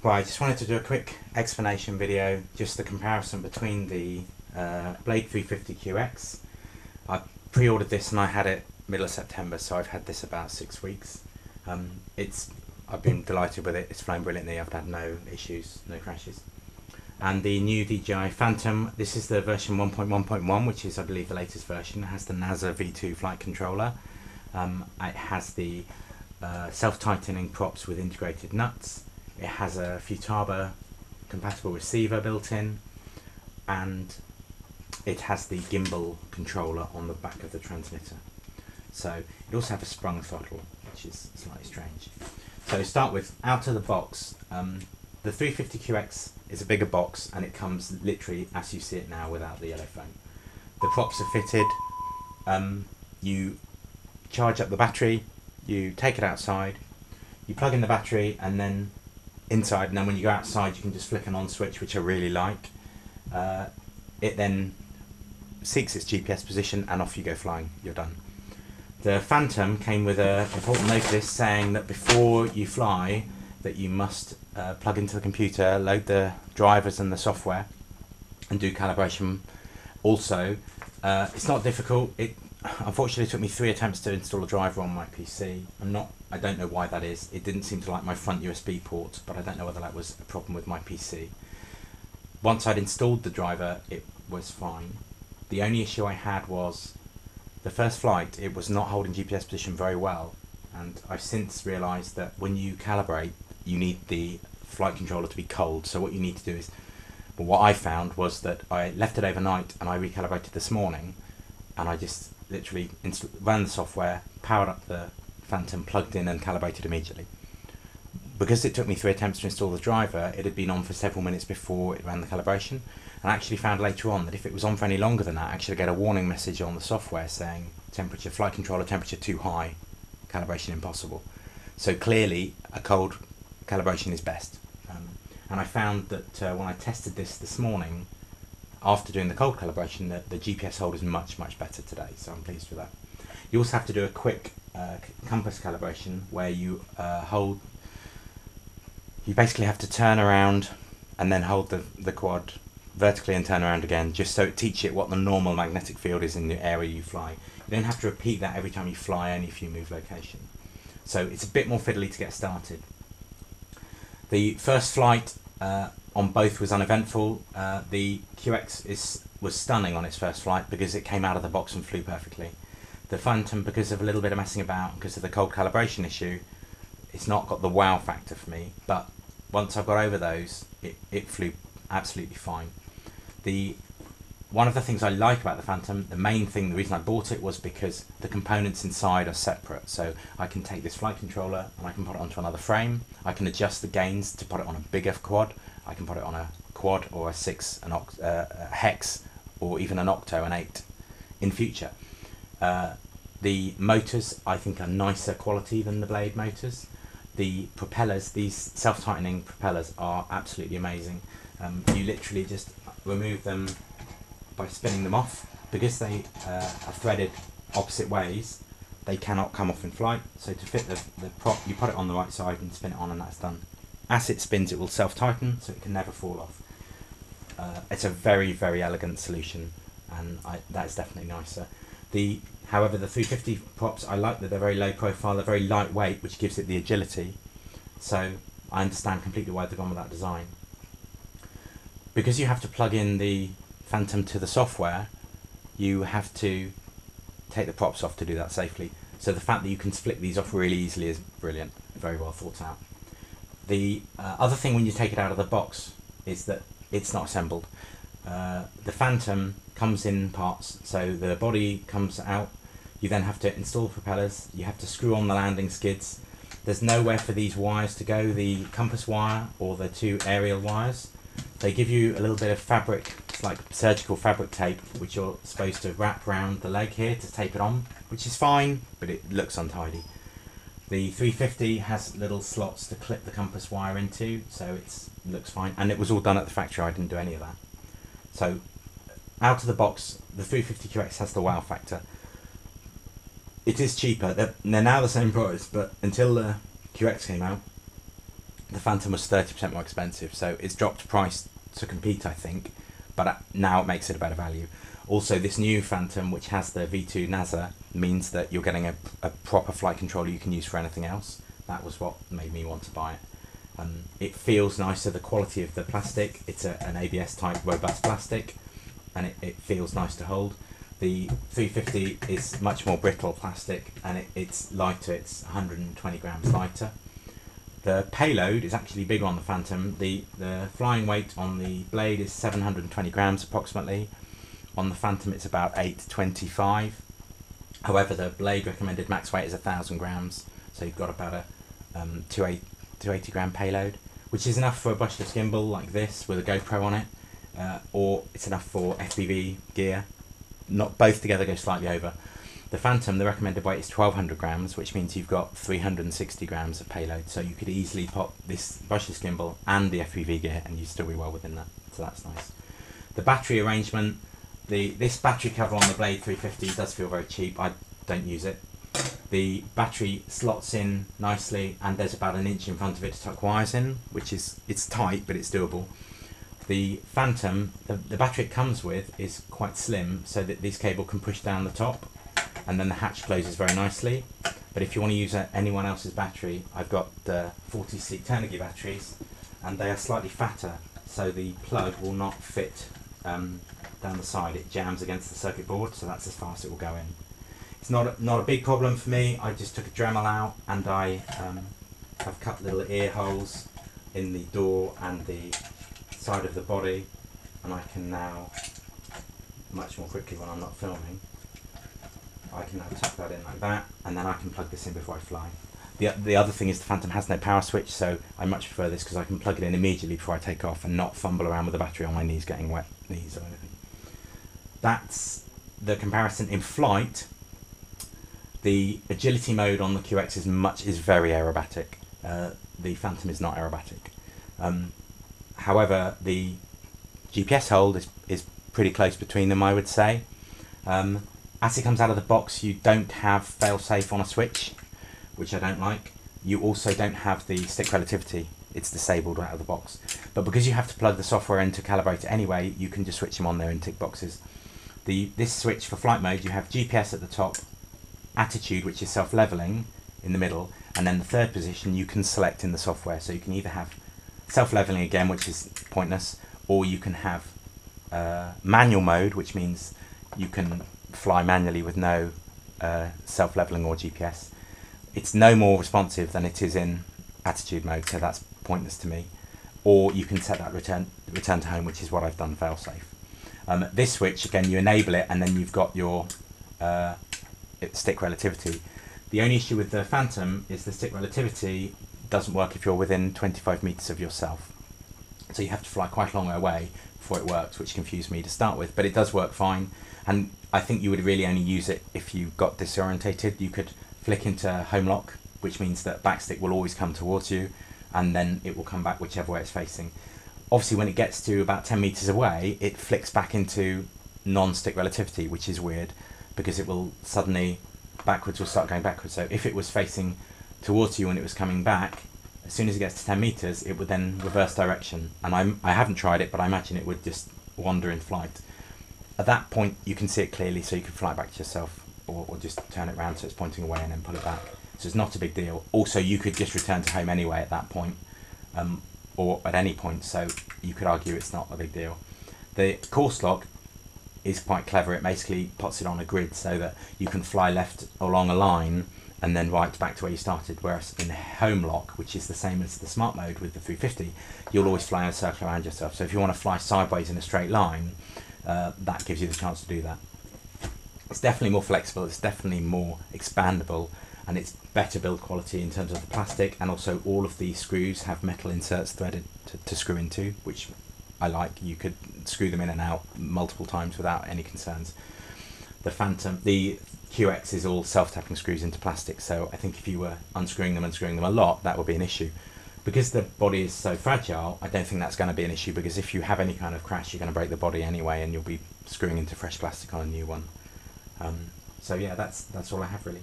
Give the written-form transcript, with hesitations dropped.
Right, I just wanted to do a quick explanation video, just the comparison between the Blade 350QX. I pre-ordered this and I had it middle of September, so I've had this about 6 weeks. I've been delighted with it, it's flown brilliantly, I've had no issues, no crashes. And the new DJI Phantom, this is the version 1.1.1, which is I believe the latest version. It has the Naza V2 flight controller. It has the self-tightening props with integrated nuts. It has a Futaba compatible receiver built in, and it has the gimbal controller on the back of the transmitter. So it also has a sprung throttle, which is slightly strange. So start with out of the box. The 350QX is a bigger box and it comes literally as you see it now without the yellow foam. The props are fitted. You charge up the battery, you take it outside, you plug in the battery and then inside, and then when you go outside you can just flick an on switch, which I really like. It then seeks its GPS position and off you go flying, you're done. The Phantom came with an important notice saying that before you fly that you must plug into the computer, load the drivers and the software and do calibration. Also, it's not difficult. It unfortunately took me 3 attempts to install a driver on my PC. I don't know why that is. It didn't seem to like my front USB port, but I don't know whether that was a problem with my PC. Once I'd installed the driver, it was fine. The only issue I had was the first flight, it was not holding GPS position very well, and I've since realised that when you calibrate, you need the flight controller to be cold. So what you need to do is, well, what I found was that I left it overnight and I recalibrated this morning, and I just literally ran the software, powered up the Phantom, plugged in and calibrated immediately. Because it took me 3 attempts to install the driver, it had been on for several minutes before it ran the calibration, and I actually found later on that if it was on for any longer than that, I actually get a warning message on the software saying temperature, flight controller temperature too high, calibration impossible. So clearly a cold calibration is best. And I found that when I tested this morning, after doing the cold calibration, the GPS hold is much better today, so I'm pleased with that. You also have to do a quick compass calibration where you you basically have to turn around and then hold the quad vertically and turn around again, just so it teaches it what the normal magnetic field is in the area you fly. You don't have to repeat that every time you fly, only if you move location. So it's a bit more fiddly to get started. The first flight on both was uneventful. The QX was stunning on its first flight because it came out of the box and flew perfectly. The Phantom, because of a little bit of messing about, because of the cold calibration issue, it's not got the wow factor for me, but once I've got over those, it flew absolutely fine. One of the things I like about the Phantom, the reason I bought it was because the components inside are separate. So I can take this flight controller and I can put it onto another frame. I can adjust the gains to put it on a bigger quad. I can put it on a quad or a 6, a hex, or even an octo, an 8 in future. The motors I think are nicer quality than the Blade motors. The propellers, these self-tightening propellers, are absolutely amazing. You literally just remove them by spinning them off. Because they are threaded opposite ways, they cannot come off in flight. So to fit the prop, you put it on the right side and spin it on, and that's done. As it spins, it will self-tighten, so it can never fall off. It's a very elegant solution, and that is definitely nicer. However, the 350 props, I like that they're very low profile, they're very lightweight, which gives it the agility. So I understand completely why they've gone with that design. Because you have to plug in the Phantom to the software, you have to take the props off to do that safely. So the fact that you can flick these off really easily is brilliant, very well thought out. The other thing when you take it out of the box is that it's not assembled. The Phantom comes in parts, so the body comes out. You then have to install propellers, you have to screw on the landing skids. There's nowhere for these wires to go, the compass wire or the 2 aerial wires. They give you a little bit of fabric, it's like surgical fabric tape, which you're supposed to wrap around the leg here to tape it on, which is fine, but it looks untidy. The 350 has little slots to clip the compass wire into, so it looks fine, and it was all done at the factory, I didn't do any of that. So out of the box, the 350QX has the wow factor. It is cheaper, they're now the same price, but until the QX came out, The Phantom was 30% more expensive, so it's dropped price to compete, I think, but now it makes it a better value. Also, this new Phantom, which has the V2 Naza, means that you're getting a proper flight controller you can use for anything else. That was what made me want to buy it. It feels nicer, the quality of the plastic, it's an ABS type robust plastic, and it feels nice to hold. The 350 is much more brittle plastic, and it's lighter, it's 120 grams lighter. The payload is actually bigger on the Phantom. The flying weight on the blade is 720 grams approximately. On the Phantom it's about 825. However, the blade recommended max weight is 1,000 grams, so you've got about a 280 gram payload, which is enough for a brushless gimbal like this with a GoPro on it, or it's enough for FPV gear. Not both together go slightly over. The Phantom, the recommended weight is 1,200 grams, which means you've got 360 grams of payload, so you could easily pop this brushless gimbal and the FPV gear and you'd still be well within that, so that's nice. The battery arrangement, this battery cover on the Blade 350 does feel very cheap. I don't use it. The battery slots in nicely, and there's about an inch in front of it to tuck wires in, which it's tight, but it's doable. The Phantom, the battery it comes with is quite slim, so that this cable can push down the top, and then the hatch closes very nicely. But if you want to use anyone else's battery, I've got the 40C Turnigy batteries, and they are slightly fatter, so the plug will not fit down the side. It jams against the circuit board, so that's as far as it will go in. It's not a big problem for me. I just took a Dremel out, and I have cut little ear holes in the door and the side of the body, and I can now, much more quickly when I'm not filming, I can now tuck that in like that, and then I can plug this in before I fly. The other thing is the Phantom has no power switch, so I much prefer this because I can plug it in immediately before I take off and not fumble around with the battery on my knees getting wet knees or anything. That's the comparison. In flight, the agility mode on the QX is very aerobatic. The Phantom is not aerobatic. However, the GPS hold is pretty close between them, I would say. As it comes out of the box, you don't have fail-safe on a switch, which I don't like. You also don't have the stick relativity. It's disabled out of the box. But because you have to plug the software in to calibrate it anyway, you can just switch them on there and tick boxes. This switch for flight mode, you have GPS at the top, attitude, which is self-leveling, in the middle, and then the third position you can select in the software. So you can either have self-leveling again, which is pointless, or you can have manual mode, which means you can fly manually with no self-leveling or GPS. It's no more responsive than it is in attitude mode, so that's pointless to me. Or you can set that return to home, which is what I've done fail-safe. This switch, again, you enable it, and then you've got your stick relativity. The only issue with the Phantom is the stick relativity doesn't work if you're within 25 meters of yourself. So you have to fly quite a long way away before it works, which confused me to start with, but it does work fine. And I think you would really only use it if you got disorientated. You could flick into home lock, which means that backstick will always come towards you, and then it will come back whichever way it's facing. Obviously, when it gets to about 10 meters away, it flicks back into non-stick relativity, which is weird, because it will suddenly, backwards will start going backwards. So if it was facing towards you and it was coming back, as soon as it gets to 10 meters, it would then reverse direction. And I haven't tried it, but I imagine it would just wander in flight. At that point, you can see it clearly, so you can fly it back to yourself, or just turn it around so it's pointing away and then pull it back. So it's not a big deal. Also, you could just return to home anyway at that point, or at any point, so you could argue it's not a big deal. The course lock is quite clever. It basically puts it on a grid so that you can fly left along a line and then right back to where you started, whereas in home lock, which is the same as the smart mode with the 350, you'll always fly in a circle around yourself. So if you want to fly sideways in a straight line, that gives you the chance to do that. It's definitely more flexible, it's definitely more expandable, and it's better build quality in terms of the plastic, and also all of the screws have metal inserts threaded to screw into, which I like. You could screw them in and out multiple times without any concerns. The Phantom, the QX is all self-tapping screws into plastic, so I think if you were unscrewing them a lot, that would be an issue. Because the body is so fragile, I don't think that's going to be an issue, because if you have any kind of crash, you're going to break the body anyway, and you'll be screwing into fresh plastic on a new one. So yeah, that's all I have really.